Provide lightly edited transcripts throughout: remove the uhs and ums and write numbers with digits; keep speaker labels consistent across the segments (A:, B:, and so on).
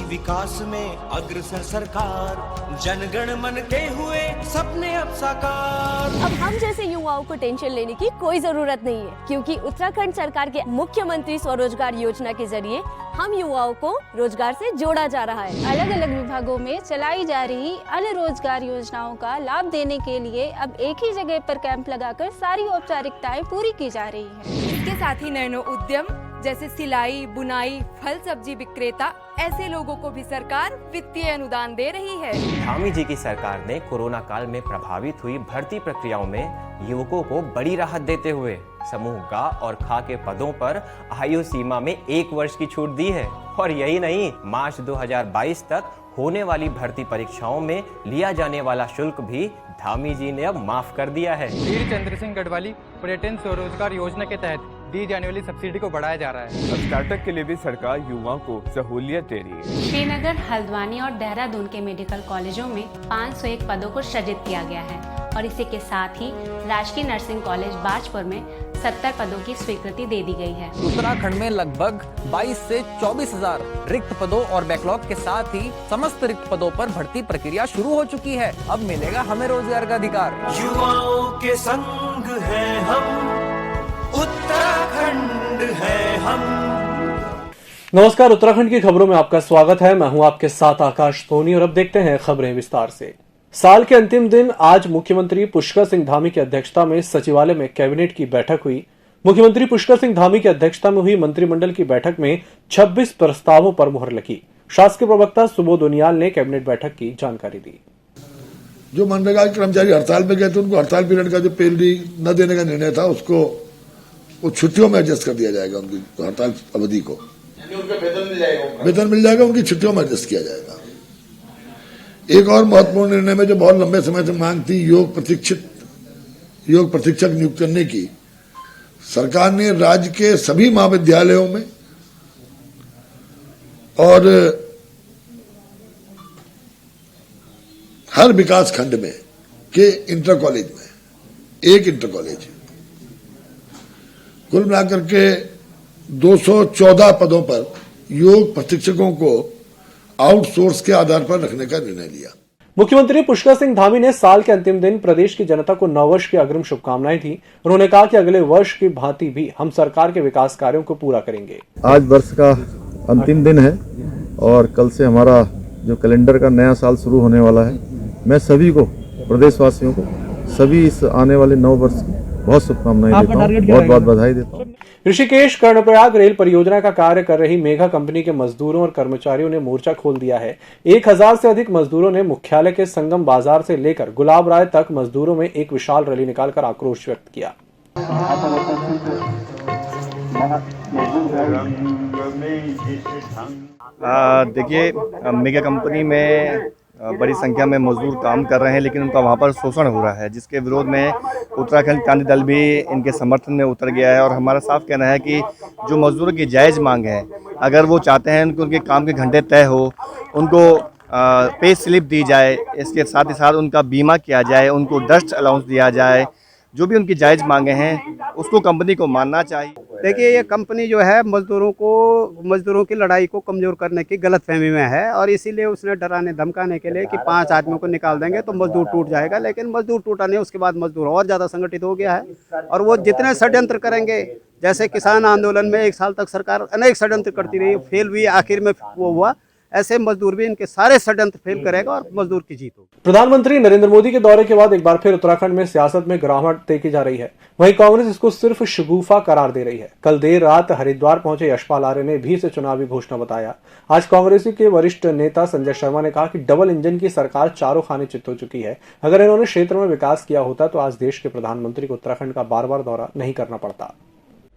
A: विकास में अग्रसर सरकार, जनगण मन के हुए सपने अब साकार।
B: अब हम जैसे युवाओं को टेंशन लेने की कोई जरूरत नहीं है, क्योंकि उत्तराखंड सरकार के मुख्यमंत्री स्वरोजगार योजना के जरिए हम युवाओं को रोजगार से जोड़ा जा रहा है।
C: अलग अलग विभागों में चलाई जा रही अन्य रोजगार योजनाओं का लाभ देने के लिए अब एक ही जगह पर कैंप लगाकर सारी औपचारिकताएं पूरी की जा रही है।
D: इसके साथ ही नैनो उद्यम जैसे सिलाई, बुनाई, फल सब्जी विक्रेता, ऐसे लोगों को भी सरकार वित्तीय अनुदान दे रही है।
E: धामी जी की सरकार ने कोरोना काल में प्रभावित हुई भर्ती प्रक्रियाओं में युवकों को बड़ी राहत देते हुए समूह ग और ख के पदों पर आयु सीमा में 1 वर्ष की छूट दी है। और यही नहीं, मार्च 2022 तक होने वाली भर्ती परीक्षाओं में लिया जाने वाला शुल्क भी धामी जी ने अब माफ कर दिया है।
F: वीर चंद्र सिंह गढ़वाली पर्यटन स्वरोजगार योजना के तहत दी जाने वाली सब्सिडी को बढ़ाया जा रहा है।
G: अब स्टार्टअप के लिए भी सरकार युवाओं को सहूलियत दे रही है।
H: श्रीनगर, हल्द्वानी और देहरादून के मेडिकल कॉलेजों में 501 पदों को सृजित किया गया है और इसी के साथ ही राजकीय नर्सिंग कॉलेज बाजपुर में 70 पदों की स्वीकृति दे दी गई है।
I: उत्तराखंड में लगभग 22 से 24,000 रिक्त पदों और बैकलॉग के साथ ही समस्त रिक्त पदों पर भर्ती प्रक्रिया शुरू हो चुकी है। अब मिलेगा हमें रोजगार का अधिकार।
A: युवाओं के संग है हम, उत्तराखंड है हम।
J: नमस्कार, उत्तराखंड की खबरों में आपका स्वागत है। मैं हूं आपके साथ आकाश सोनी और अब देखते हैं खबरें विस्तार से। साल के अंतिम दिन आज मुख्यमंत्री पुष्कर सिंह धामी की अध्यक्षता में सचिवालय में कैबिनेट की बैठक हुई। मुख्यमंत्री पुष्कर सिंह धामी की अध्यक्षता में हुई मंत्रिमंडल की बैठक में 26 प्रस्तावों पर मुहर लगी। शासकीय प्रवक्ता सुबोध उनियाल ने कैबिनेट बैठक की जानकारी दी।
K: जो मनरेगा के कर्मचारी हड़ताल पे गए थे उनको हड़ताल पीरियड का जो पेरोल न देने का निर्णय था उसको वो छुट्टियों में एडजस्ट कर दिया जाएगा। उनकी हड़ताल अवधि को वेतन मिल जाएगा, उनकी छुट्टियों में एडजस्ट किया जाएगा। एक और महत्वपूर्ण निर्णय में जो बहुत लंबे समय से मांग थी योग प्रशिक्षक नियुक्त करने की, सरकार ने राज्य के सभी महाविद्यालयों में और हर विकास खंड में के इंटर कॉलेज में एक इंटर कॉलेज कुल मिलाकर के 214 पदों पर योग प्रशिक्षकों को आउटसोर्स के आधार पर रखने का निर्णय लिया।
J: मुख्यमंत्री पुष्कर सिंह धामी ने साल के अंतिम दिन प्रदेश की जनता को नववर्ष की अग्रिम शुभकामनाएं दी। उन्होंने कहा कि अगले वर्ष की भांति भी हम सरकार के विकास कार्यों को पूरा करेंगे।
L: आज वर्ष का अंतिम दिन है और कल से हमारा जो कैलेंडर का नया साल शुरू होने वाला है। मैं सभी को, प्रदेशवासियों को, सभी इस आने वाले नव वर्ष की बहुत शुभकामनाएं देता हूँ, बहुत बहुत बधाई देता हूँ।
J: ऋषिकेश कर्णप्रयाग रेल परियोजना का कार्य कर रही मेघा कंपनी के मजदूरों और कर्मचारियों ने मोर्चा खोल दिया है। 1000 से अधिक मजदूरों ने मुख्यालय के संगम बाजार से लेकर गुलाब राय तक मजदूरों में एक विशाल रैली निकालकर आक्रोश व्यक्त किया।
M: देखिए, मेगा कंपनी में बड़ी संख्या में मजदूर काम कर रहे हैं, लेकिन उनका वहाँ पर शोषण हो रहा है, जिसके विरोध में उत्तराखंड क्रांति दल भी इनके समर्थन में उतर गया है। और हमारा साफ कहना है कि जो मजदूरों की जायज़ मांग है, अगर वो चाहते हैं उनके काम के घंटे तय हो, उनको पे स्लिप दी जाए, इसके साथ ही साथ उनका बीमा किया जाए, उनको डस्ट अलाउंस दिया जाए, जो भी उनकी जायज़ मांगे हैं उसको कंपनी को मानना चाहिए।
N: देखिए, ये कंपनी जो है मजदूरों की लड़ाई को कमज़ोर करने की गलतफहमी में है और इसीलिए उसने डराने धमकाने के लिए कि 5 आदमियों को निकाल देंगे तो मजदूर टूट जाएगा। लेकिन मजदूर टूटा नहीं, उसके बाद मजदूर और ज़्यादा संगठित हो गया है और वो जितने षड्यंत्र करेंगे, जैसे किसान आंदोलन में 1 साल तक सरकार अनेक षड्यंत्र करती रही, फेल हुई, आखिर में वो हुआ, ऐसे मजदूर भी इनके सारे षड्यंत्र फेल करेगा और मजदूर की जीत होगी।
J: प्रधानमंत्री नरेंद्र मोदी के दौरे के बाद एक बार फिर उत्तराखंड में सियासत में गिरावट देखी जा रही है। वहीं कांग्रेस इसको सिर्फ शगुफा करार दे रही है। कल देर रात हरिद्वार पहुंचे यशपाल आर्य ने भी इसे चुनावी घोषणा बताया। आज कांग्रेस के वरिष्ठ नेता संजय शर्मा ने कहा कि डबल इंजन की सरकार चारों खाने चित हो चुकी है। अगर इन्होंने क्षेत्र में विकास किया होता तो आज देश के प्रधानमंत्री को उत्तराखंड का बार-बार दौरा नहीं करना पड़ता।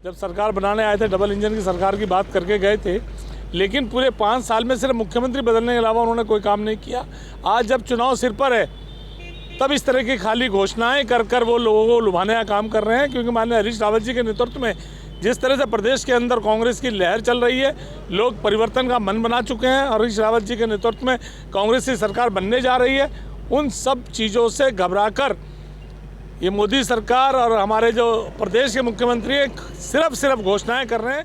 O: जब सरकार बनाने आए थे, डबल इंजन की सरकार की बात करके गए थे, लेकिन पूरे 5 साल में सिर्फ मुख्यमंत्री बदलने के अलावा उन्होंने कोई काम नहीं किया। आज जब चुनाव सिर पर है, तब इस तरह की खाली घोषणाएं कर वो लोगों को लुभाने का काम कर रहे हैं। क्योंकि माननीय हरीश रावत जी के नेतृत्व में जिस तरह से प्रदेश के अंदर कांग्रेस की लहर चल रही है, लोग परिवर्तन का मन बना चुके हैं और हरीश रावत जी के नेतृत्व में कांग्रेस की सरकार बनने जा रही है। उन सब चीज़ों से घबराकर ये मोदी सरकार और हमारे जो प्रदेश के मुख्यमंत्री सिर्फ घोषणाएं कर रहे हैं।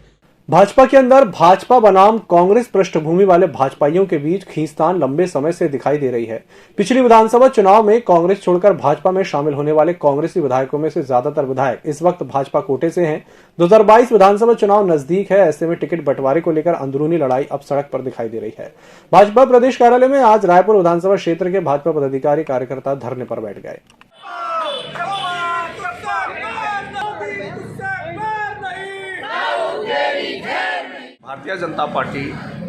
J: भाजपा के अंदर भाजपा बनाम कांग्रेस पृष्ठभूमि वाले भाजपाइयों के बीच खींचतान लंबे समय से दिखाई दे रही है। पिछली विधानसभा चुनाव में कांग्रेस छोड़कर भाजपा में शामिल होने वाले कांग्रेसी विधायकों में से ज्यादातर विधायक इस वक्त भाजपा कोटे से हैं। 2022 विधानसभा चुनाव नजदीक है, ऐसे में टिकट बंटवारे को लेकर अंदरूनी लड़ाई अब सड़क पर दिखाई दे रही है। भाजपा प्रदेश कार्यालय में आज रायपुर विधानसभा क्षेत्र के भाजपा पदाधिकारी कार्यकर्ता धरने पर बैठ गए।
P: भारतीय जनता पार्टी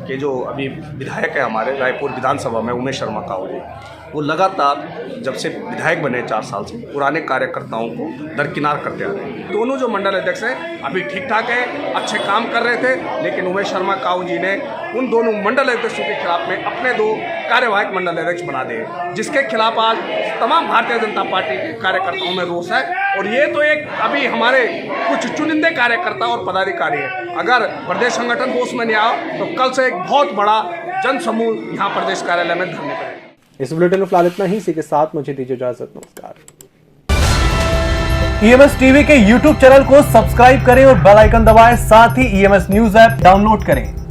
P: के जो अभी विधायक है हमारे रायपुर विधानसभा में उमेश शर्मा काऊ जी, वो लगातार जब से विधायक बने 4 साल से पुराने कार्यकर्ताओं को दरकिनार करते आ रहे हैं। दोनों जो मंडल अध्यक्ष हैं अभी ठीक ठाक है, अच्छे काम कर रहे थे, लेकिन उमेश शर्मा काऊ जी ने उन दोनों मंडल अध्यक्षों के खिलाफ में अपने 2 कार्यवाहक मंडल अध्यक्ष बना दिए, जिसके खिलाफ आज तमाम भारतीय जनता पार्टी के कार्यकर्ताओं में रोष है। और ये तो एक अभी हमारे कुछ चुनिंदे कार्यकर्ता और पदाधिकारी है, अगर प्रदेश संगठन होश में नहीं आओ तो कल से एक बहुत बड़ा जन समूह यहाँ प्रदेश कार्यालय में धरने पर।
J: इस बुलेटिन में फिलहाल इतना ही। इसी के साथ मुझे दीजिए इजाजत। नमस्कार। EMS टीवी के YouTube चैनल को सब्सक्राइब करें और बेल आइकन दबाएं, साथ ही EMS न्यूज ऐप डाउनलोड करें।